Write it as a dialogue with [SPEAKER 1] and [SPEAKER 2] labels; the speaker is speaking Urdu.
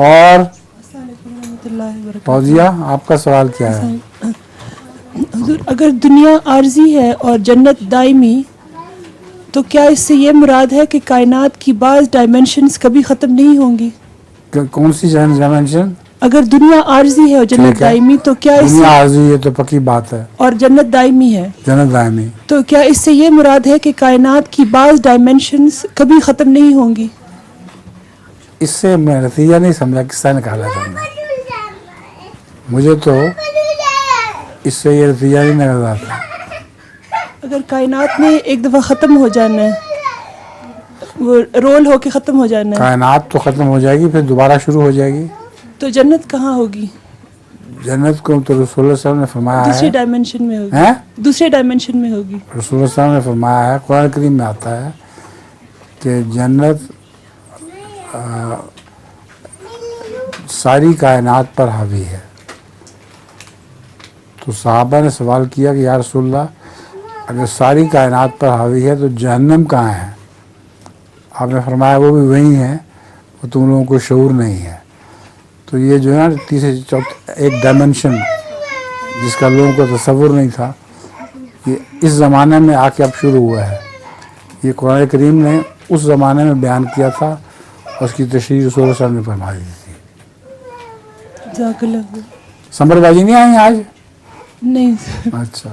[SPEAKER 1] اور فوزیہ آپ کا سوال کیا ہے؟
[SPEAKER 2] حضور اگر دنیا عارضی ہے اور جنت دائمی تو کیا اس سے یہ مراد ہے کہ کائنات کی بعض ڈائمینشنز کبھی ختم نہیں ہوں گی؟
[SPEAKER 1] کون سی ڈائمینشن؟
[SPEAKER 2] اگر دنیا عارضی ہے اور جنت دائمی تو کیا اس
[SPEAKER 1] دنیا
[SPEAKER 2] سے
[SPEAKER 1] عارضی ہے تو پکی بات ہے،
[SPEAKER 2] اور جنت دائمی ہے
[SPEAKER 1] جنت دائمی.
[SPEAKER 2] تو کیا اس سے یہ مراد ہے کہ کائنات کی بعض ڈائمینشنز کبھی ختم نہیں ہوں گی؟
[SPEAKER 1] اس سے میں نتیجہ نہیں سمجھا، کس طرح نکالا تھا نے؟ مجھے تو اس سے یہ نتیجہ نہیں نظر آتا.
[SPEAKER 2] اگر کائنات نے ایک دفعہ ختم ہو جانا ہے، وہ رول ہو کے ختم ہو جانا ہے،
[SPEAKER 1] کائنات تو ختم ہو جائے گی، پھر دوبارہ شروع ہو جائے گی.
[SPEAKER 2] تو جنت کہاں ہوگی؟
[SPEAKER 1] جنت کو تو رسول اللہ صلی اللہ علیہ وسلم نے فرمایا
[SPEAKER 2] دوسری
[SPEAKER 1] ہے،
[SPEAKER 2] ڈائمینشن میں ہوگی. دوسرے ڈائمینشن میں ہوگی.
[SPEAKER 1] رسول اللہ صلی اللہ علیہ وسلم نے فرمایا ہے، قرآن کریم میں آتا ہے کہ جنت ساری کائنات پر حاوی ہے. تو صحابہ نے سوال کیا کہ یا رسول اللہ اگر ساری کائنات پر حاوی ہے تو جہنم کہاں ہے؟ آپ نے فرمایا وہ بھی وہی ہے، وہ تم لوگوں کو شعور نہیں ہے. تو یہ جو ہے نا تیسرے ایک ڈائمنشن جس کا لوگوں کو تصور نہیں تھا، یہ اس زمانے میں آ کے اب شروع ہوا ہے. یہ قرآن کریم نے اس زمانے میں بیان کیا تھا اور اس کی تشریح رسول اللہ صلی اللہ علیہ وسلم نے فرما دی تھی.
[SPEAKER 2] جزاک اللہ.
[SPEAKER 1] سمر بازی نہیں آئی آج؟
[SPEAKER 2] نہیں.
[SPEAKER 1] اچھا.